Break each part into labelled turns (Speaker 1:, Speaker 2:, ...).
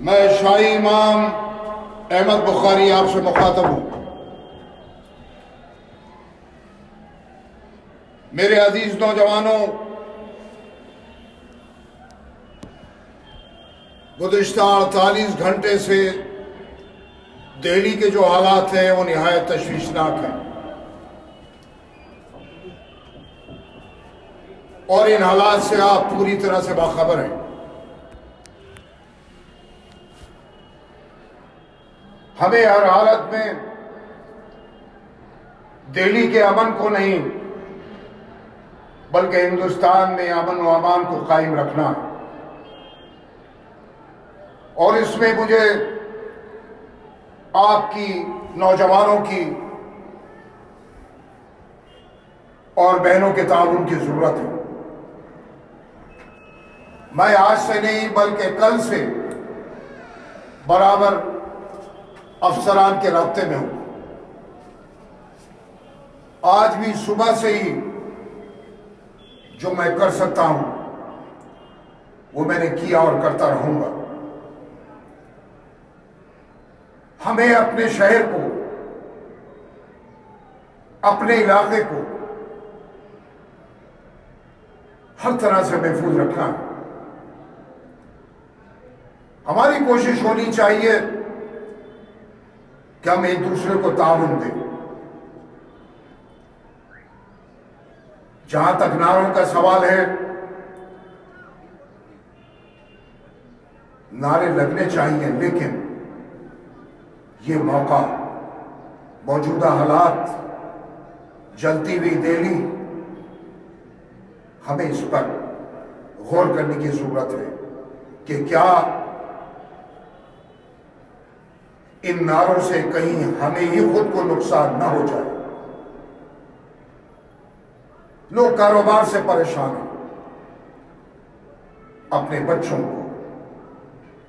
Speaker 1: میں شاہی امام احمد بخاری آپ سے مخاطب ہوں۔ میرے عزیز نوجوانوں، گزشتہ 48 گھنٹے سے دہلی کے جو حالات ہیں وہ نہایت تشویشناک ہیں، اور ان حالات سے آپ پوری طرح سے باخبر ہیں۔ ہمیں ہر حالت میں دہلی کے امن کو نہیں بلکہ ہندوستان میں امن و امان کو قائم رکھنا ہے، اور اس میں مجھے آپ کی، نوجوانوں کی اور بہنوں کے تعاون کی ضرورت ہے۔ میں آج سے نہیں بلکہ کل سے برابر افسران کے رابطے میں ہوں۔ آج بھی صبح سے ہی جو میں کر سکتا ہوں وہ میں نے کیا اور کرتا رہوں گا۔ ہمیں اپنے شہر کو، اپنے علاقے کو ہر طرح سے محفوظ رکھنا ہے۔ ہماری کوشش ہونی چاہیے کہ ہم ایک دوسرے کو تعاون دیں۔ جہاں تک نعروں کا سوال ہے، نعرے لگنے چاہیے، لیکن یہ موقع، موجودہ حالات، جلتی ہوئی دہلی، ہمیں اس پر غور کرنے کی ضرورت ہے کہ کیا ان نعروں سے کہیں ہمیں ہی خود کو نقصان نہ ہو جائے۔ لوگ کاروبار سے پریشان ہیں، اپنے بچوں کو،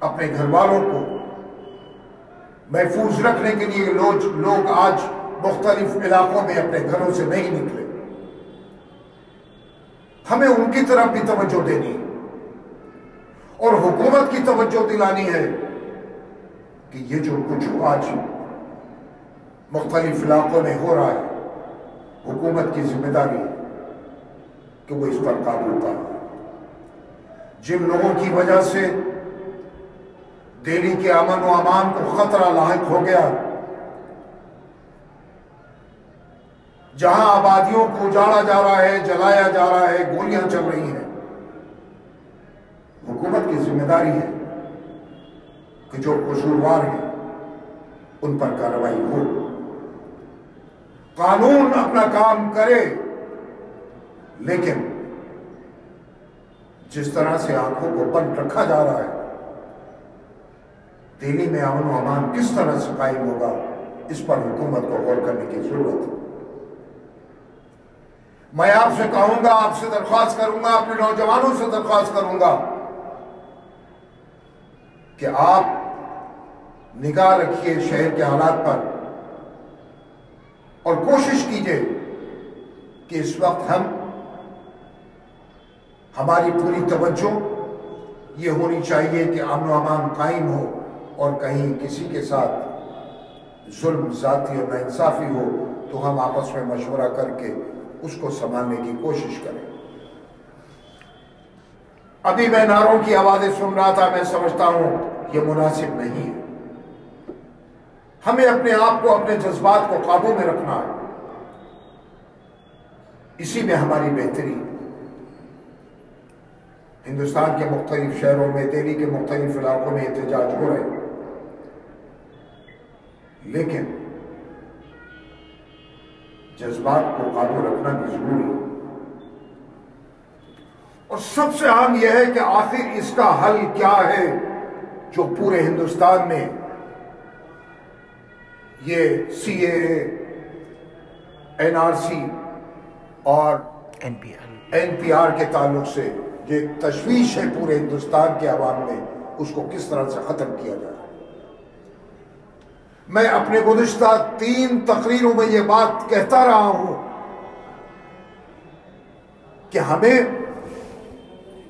Speaker 1: اپنے گھر والوں کو محفوظ رکھنے کے لیے لوگ آج مختلف علاقوں میں اپنے گھروں سے نہیں نکلے۔ ہمیں ان کی طرف بھی توجہ دینی اور حکومت کی توجہ دلانی ہے کہ یہ جو کچھ آج مختلف علاقوں میں ہو رہا ہے، حکومت کی ذمہ داری ہے کہ وہ اس پر قابو پائے۔ جن لوگوں کی وجہ سے دہلی کے امن و امان کو خطرہ لاحق ہو گیا، جہاں آبادیوں کو اجاڑا جا رہا ہے، جلایا جا رہا ہے، گولیاں چل رہی ہیں، حکومت کی ذمہ داری ہے کہ جو قصوروار ہیں ان پر کارروائی ہو، قانون اپنا کام کرے، لیکن جس طرح سے آنکھوں کو بند رکھا جا رہا ہے، دہلی میں امن و امان کس طرح سے قائم ہوگا، اس پر حکومت کو غور کرنے کی ضرورت ہے۔ میں آپ سے کہوں گا، آپ سے درخواست کروں گا، اپنے نوجوانوں سے درخواست کروں گا کہ آپ نگاہ رکھیے شہر کے حالات پر، اور کوشش کیجئے کہ اس وقت ہماری پوری توجہ یہ ہونی چاہیے کہ امن و امان قائم ہو، اور کہیں کسی کے ساتھ ظلم، ذاتی اور ناانصافی ہو تو ہم آپس میں مشورہ کر کے اس کو سنبھالنے کی کوشش کریں۔ ابھی میں نعروں کی آوازیں سن رہا تھا، میں سمجھتا ہوں یہ مناسب نہیں ہے۔ ہمیں اپنے آپ کو، اپنے جذبات کو قابو میں رکھنا ہے، اسی میں ہماری بہتری۔ ہندوستان کے مختلف شہروں میں، دہلی کے مختلف علاقوں میں احتجاج ہو رہے ہیں، لیکن جذبات کو قابو رکھنا بھی ضروری ہے۔ اور سب سے اہم یہ ہے کہ آخر اس کا حل کیا ہے جو پورے ہندوستان میں یہ سی اے اے، این آر سی اور این پی آر کے تعلق سے یہ تشویش ہے پورے ہندوستان کے عوام میں، اس کو کس طرح سے ختم کیا جائے۔ میں اپنے گزشتہ 3 تقریروں میں یہ بات کہتا رہا ہوں کہ ہمیں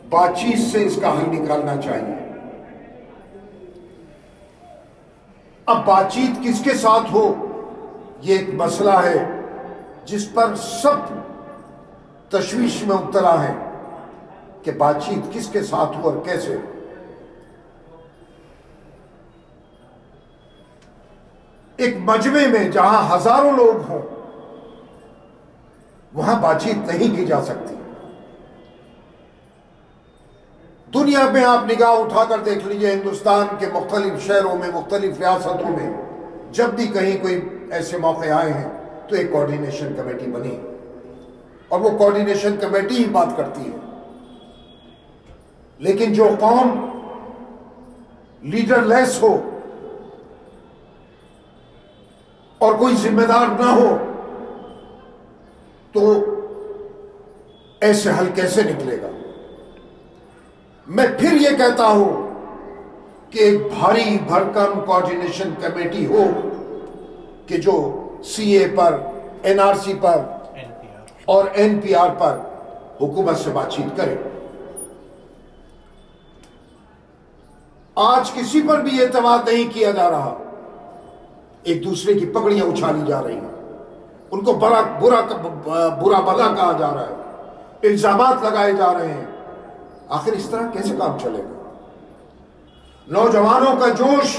Speaker 1: بات چیت سے اس کا حل نکالنا چاہیے۔ اب بات چیت کس کے ساتھ ہو، یہ ایک مسئلہ ہے جس پر سب تشویش میں مبتلا ہیں کہ بات چیت کس کے ساتھ ہو اور کیسے۔ ایک مجمع میں جہاں ہزاروں لوگ ہوں وہاں بات چیت نہیں کی جا سکتی۔ دنیا میں آپ نگاہ اٹھا کر دیکھ لیجئے، ہندوستان کے مختلف شہروں میں، مختلف ریاستوں میں جب بھی کہیں کوئی ایسے موقع آئے ہیں تو ایک کوارڈینیشن کمیٹی بنی، اور وہ کوارڈینیشن کمیٹی ہی بات کرتی ہے۔ لیکن جو قوم لیڈر لیس ہو اور کوئی ذمہ دار نہ ہو تو ایسے حل کیسے نکلے گا؟ میں پھر یہ کہتا ہوں کہ ایک بھاری بھرکم کوارڈینیشن کمیٹی ہو کہ جو سی اے پر، این آر سی پر اور این پی آر پر حکومت سے بات چیت کرے۔ آج کسی پر بھی اعتماد نہیں کیا جا رہا، ایک دوسرے کی پگڑیاں اچھالی جا رہی ہیں، ان کو برا بلا کہا جا رہا ہے، الزامات لگائے جا رہے ہیں۔ آخر اس طرح کیسے کام چلے گا؟ نوجوانوں کا جوش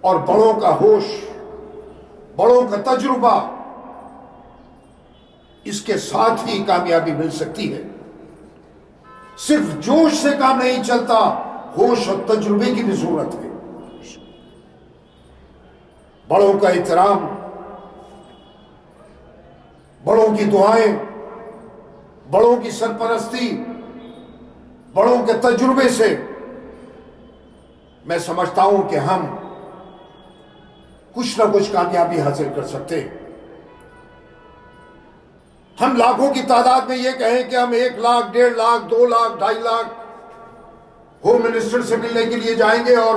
Speaker 1: اور بڑوں کا ہوش، بڑوں کا تجربہ، اس کے ساتھ ہی کامیابی مل سکتی ہے۔ صرف جوش سے کام نہیں چلتا، ہوش اور تجربے کی بھی ضرورت ہے۔ بڑوں کا احترام، بڑوں کی دعائیں، بڑوں کی سرپرستی، بڑوں کے تجربے سے میں سمجھتا ہوں کہ ہم کچھ نہ کچھ کامیابی حاصل کر سکتے ہیں۔ ہم لاکھوں کی تعداد میں یہ کہیں کہ ہم 1 لاکھ، 1.5 لاکھ، 2 لاکھ، 2.5 لاکھ ہوم منسٹر سے ملنے کے لیے جائیں گے اور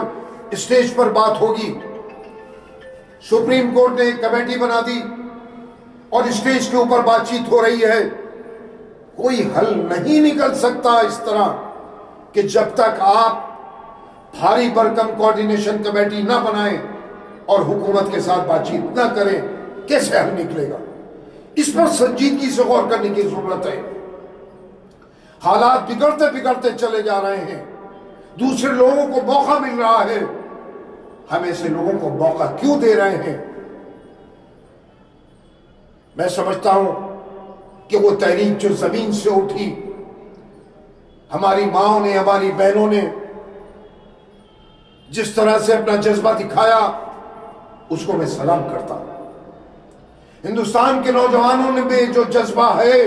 Speaker 1: اسٹیج پر بات ہوگی۔ سپریم کورٹ نے ایک کمیٹی بنا دی اور اسٹیج کے اوپر بات چیت ہو رہی ہے۔ کوئی حل نہیں نکل سکتا اس طرح کہ جب تک آپ بھاری بھرکم کوارڈینیشن کمیٹی نہ بنائیں اور حکومت کے ساتھ بات چیت نہ کریں، کیسے حل نکلے گا؟ اس پر سنجیدگی سے غور کرنے کی ضرورت ہے۔ حالات بگڑتے بگڑتے چلے جا رہے ہیں، دوسرے لوگوں کو موقع مل رہا ہے، ہم ایسے لوگوں کو موقع کیوں دے رہے ہیں؟ میں سمجھتا ہوں کہ وہ تحریک جو زمین سے اٹھی، ہماری ماؤں نے، ہماری بہنوں نے جس طرح سے اپنا جذبہ دکھایا، اس کو میں سلام کرتا ہوں۔ ہندوستان کے نوجوانوں میں جو جذبہ ہے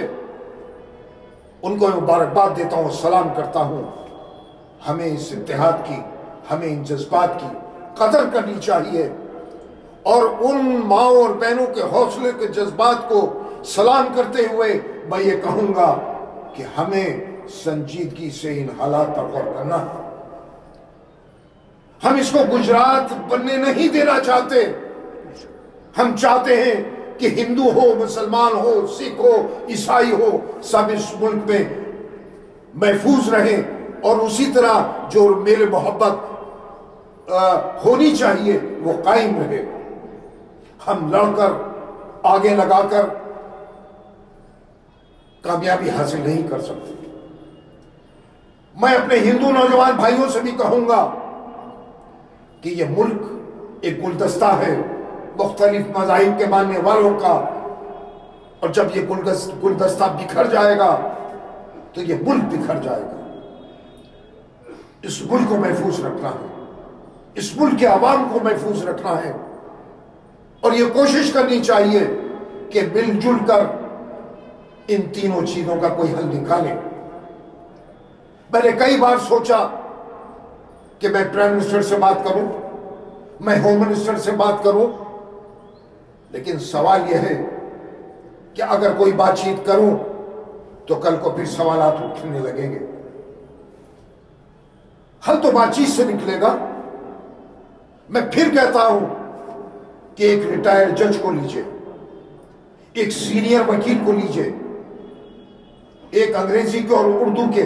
Speaker 1: ان کو مبارکباد دیتا ہوں، سلام کرتا ہوں۔ ہمیں اس اتحاد کی، ہمیں ان جذبات کی قدر کرنی چاہیے، اور ان ماؤں اور بہنوں کے حوصلے کے جذبات کو سلام کرتے ہوئے میں یہ کہوں گا کہ ہمیں سنجیدگی سے ان حالات پر غور کرنا ہے۔ ہم اس کو گجرات بننے نہیں دینا چاہتے۔ ہم چاہتے ہیں کہ ہندو ہو، مسلمان ہو، سکھ ہو، عیسائی ہو، سب اس ملک میں محفوظ رہیں، اور اسی طرح جو میل محبت ہونی چاہیے وہ قائم رہے۔ ہم لڑ کر، آگے لگا کر کامیابی حاصل نہیں کر سکتے۔ میں اپنے ہندو نوجوان بھائیوں سے بھی کہوں گا کہ یہ ملک ایک گلدستہ ہے مختلف مذاہب کے ماننے والوں کا، اور جب یہ گلدستہ بکھر جائے گا تو یہ ملک بکھر جائے گا۔ اس ملک کو محفوظ رکھنا ہے، اس ملک کے عوام کو محفوظ رکھنا ہے، اور یہ کوشش کرنی چاہیے کہ مل جل کر ان تینوں چیزوں کا کوئی حل نکالیں۔ میں نے کئی بار سوچا کہ میں پرائم منسٹر سے بات کروں، میں ہوم منسٹر سے بات کروں، لیکن سوال یہ ہے کہ اگر کوئی بات چیت کروں تو کل کو پھر سوالات اٹھنے لگیں گے۔ حل تو بات چیت سے نکلے گا۔ میں پھر کہتا ہوں کہ ایک ریٹائرڈ جج کو لیجئے، ایک سینئر وکیل کو لیجئے، ایک انگریزی کے اور اردو کے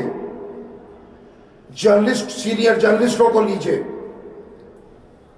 Speaker 1: جرنلسٹ، سینئر جرنلسٹوں کو لیجئے،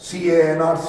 Speaker 1: CA, NRC